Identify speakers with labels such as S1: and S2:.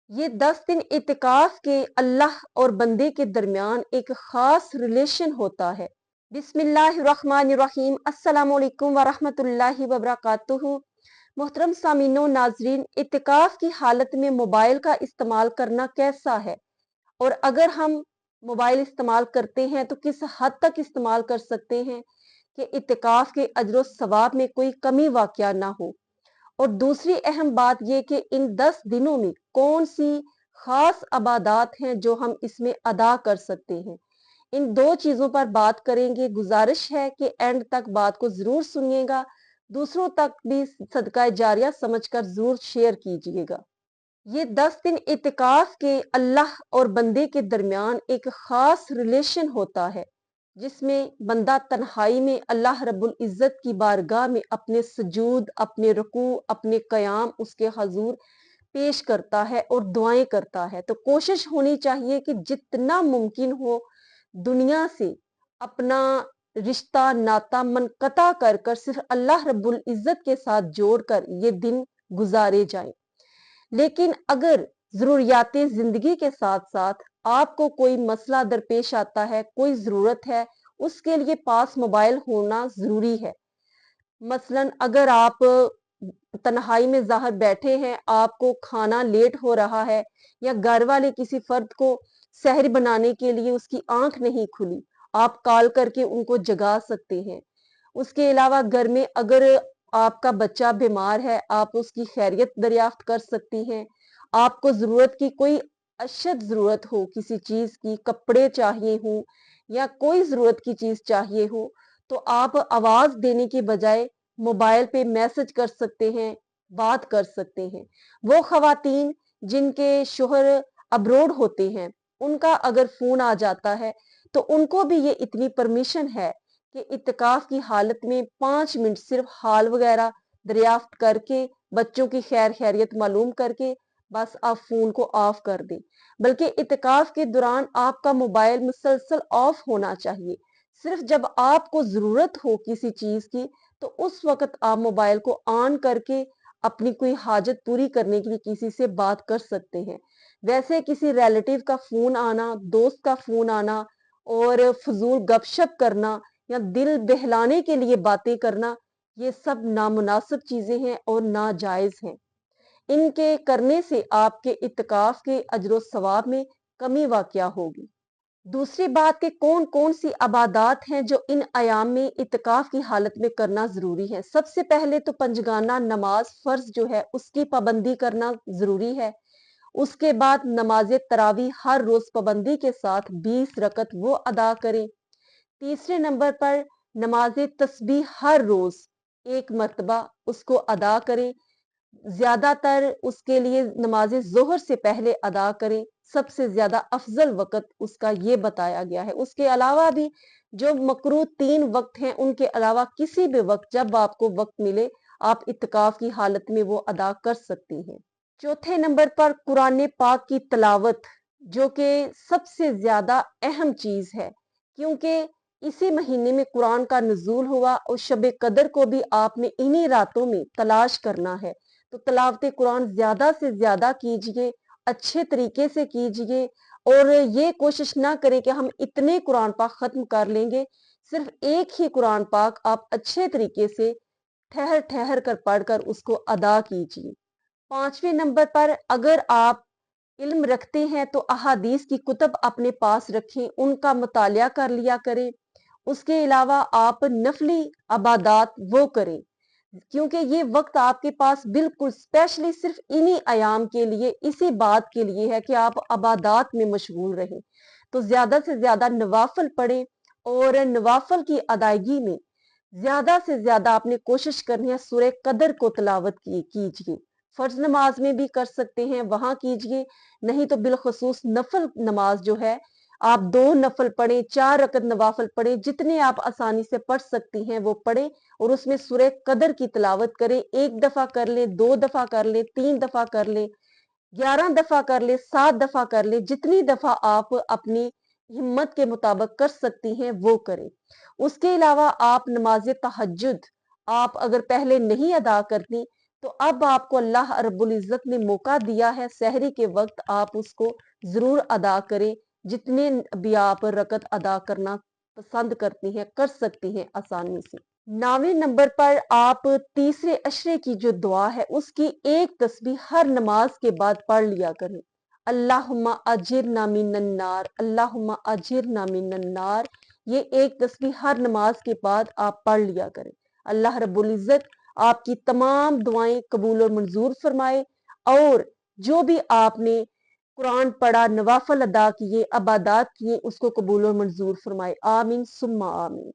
S1: ये 10 दिन इतिकाफ के अल्लाह और बंदे के दरमियान एक खास रिलेशन होता है। बिस्मिल्लाहिर्रहमानिर्रहीम, अस्सलामु अलैकुम वरहमतुल्लाहि वबरकातुहू। मोहतरम सामीनो नाजरीन, इतिकाफ की हालत में मोबाइल का इस्तेमाल करना कैसा है, और अगर हम मोबाइल इस्तेमाल करते हैं तो किस हद तक इस्तेमाल कर सकते हैं कि इतिकाफ के अजर सवाब में कोई कमी वाक़या ना हो। और दूसरी अहम बात ये कि इन 10 दिनों में कौन सी खास इबादत हैं जो हम इसमें अदा कर सकते हैं। इन दो चीजों पर बात करेंगे। गुजारिश है कि एंड तक बात को जरूर सुनिएगा, दूसरों तक भी सदका जारिया समझकर जरूर शेयर कीजिएगा। ये 10 दिन इतिकाफ के अल्लाह और बंदे के दरमियान एक खास रिलेशन होता है, जिसमें बंदा तन्हाई में अल्लाह रब्बुल इज्जत की बारगाह में अपने सजूद, अपने रुकू, अपने कयाम उसके हजूर पेश करता है और दुआएं करता है। तो कोशिश होनी चाहिए कि जितना मुमकिन हो दुनिया से अपना रिश्ता नाता मनकता कर कर सिर्फ अल्लाह रब्बुल इज्जत के साथ जोड़कर ये दिन गुजारे जाएं। लेकिन अगर जरूरियातें जिंदगी के साथ साथ आपको कोई मसला दरपेश आता है, कोई जरूरत है, उसके लिए पास मोबाइल होना जरूरी है। मसलन अगर आप तन्हाई में ज़ाहिर बैठे हैं, आपको खाना लेट हो रहा है, या घर वाले किसी फर्द को सहर बनाने के लिए उसकी आंख नहीं खुली, आप कॉल करके उनको जगा सकते हैं। उसके अलावा घर में अगर आपका बच्चा बीमार है, आप उसकी खैरियत दरियाफ्त कर सकती हैं। आपको ज़रूरत की कोई अशद ज़रूरत हो किसी चीज़ की, कपड़े चाहिए हों या कोई ज़रूरत की चीज़ चाहिए हो, तो आप आवाज़ देने के बजाय मोबाइल पे मैसेज कर सकते हैं, बात कर सकते हैं। वो ख़वातीन जिनके शोहर अब्रोड होते हैं, उनका अगर फ़ोन आ जाता है, तो उनको भी ये इतनी परमिशन है कि इत्तिकाफ की हालत में 5 मिनट सिर्फ हाल वगैरह दरियाफ्त करके, बच्चों की खैर खैरियत मालूम करके बस आप फोन को ऑफ कर दें। बल्कि इत्तिकाफ के दौरान आपका मोबाइल मुसलसल ऑफ होना चाहिए। सिर्फ जब आपको जरूरत हो किसी चीज की, तो उस वक्त आप मोबाइल को ऑन करके अपनी कोई हाजत पूरी करने के लिए किसी से बात कर सकते हैं। वैसे किसी रिलेटिव का फोन आना, दोस्त का फोन आना और फजूल गपशप करना या दिल बहलाने के लिए बातें करना, ये सब नामुनासिब चीजें हैं और नाजायज हैं। इनके करने से आपके इत्तिकाफ के अजर सवाब में कमी वाक़या होगी। दूसरी बात कि कौन कौन सी इबादत हैं जो इन अयाम में इत्तिकाफ की हालत में करना जरूरी है। सबसे पहले तो पंजगाना नमाज फर्ज जो है उसकी पाबंदी करना जरूरी है। उसके बाद नमाज तरावी हर रोज पाबंदी के साथ 20 रकत वो अदा करें। तीसरे नंबर पर नमाज तस्बीह हर रोज एक मर्तबा उसको अदा करें। ज्यादातर उसके लिए नमाज जोहर से पहले अदा करें। सबसे ज्यादा अफजल वक्त उसका ये बताया गया है। उसके अलावा भी जो मकरू 3 वक्त हैं, उनके अलावा किसी भी वक्त जब आपको वक्त मिले आप इत्तिकाफ की हालत में वो अदा कर सकती हैं। चौथे नंबर पर कुरान पाक की तलावत, जो कि सबसे ज्यादा अहम चीज है, क्योंकि इसी महीने में कुरान का नुज़ूल हुआ और शब कदर को भी आपने इन्हीं रातों में तलाश करना है। तो तलावत कुरान ज्यादा से ज्यादा कीजिए, अच्छे तरीके से कीजिए, और ये कोशिश ना करें कि हम इतने कुरान पाक खत्म कर लेंगे। सिर्फ एक ही कुरान पाक आप अच्छे तरीके से ठहर ठहर कर पढ़कर उसको अदा कीजिए। पांचवें नंबर पर अगर आप इल्म रखते हैं तो अहादीस की कुतब अपने पास रखें, उनका मुतालिया कर लिया करें। उसके अलावा आप नफली इबादत वो करें, क्योंकि ये वक्त आपके पास बिल्कुल स्पेशली सिर्फ इन्हीं अयाम के लिए, इसी बात के लिए है कि आप इबादत में मशगूल रहें। तो ज्यादा से ज्यादा नवाफल पढ़ें, और नवाफल की अदायगी में ज्यादा से ज्यादा आपने कोशिश करनी है सूरह कदर को तिलावत कीजिए। फर्ज नमाज में भी कर सकते हैं, वहां कीजिए, नहीं तो बिलखसूस नफल नमाज जो है, आप 2 नफल पढ़ें, 4 रकत नवाफल पढ़ें, जितने आप आसानी से पढ़ सकती हैं वो पढ़ें, और उसमें सूरह कदर की तिलावत करें। 1 दफा कर ले, 2 दफा कर ले, 3 दफा कर ले, 11 दफा कर ले, 7 दफा कर ले, जितनी दफा आप अपनी हिम्मत के मुताबिक कर सकती हैं वो करें। उसके अलावा आप नमाज तहज्जुद आप अगर पहले नहीं अदा करती, تو اب آپ کو اللہ رب العزت نے موقع دیا ہے، سحری کے وقت آپ اس کو ضرور ادا کریں، جتنے بھی آپ رکعت ادا کرنا پسند کرتی ہیں کر سکتی ہیں آسانی سے۔ 9ویں نمبر پر آپ تیسرے عشرے کی جو دعا ہے اس کی ایک تسبیح ہر نماز کے بعد پڑھ لیا کریں۔ اللہم اجرنا من النار، اللہم اجرنا من النار، یہ ایک تسبیح ہر نماز کے بعد آپ پڑھ لیا کریں۔ اللہ رب العزت آپ کی تمام دعائیں قبول اور منظور فرمائے، اور جو بھی آپ نے قرآن پڑھا، نوافل ادا کیے، عبادات کیے، اس کو قبول اور منظور فرمائے۔ آمین ثم آمین۔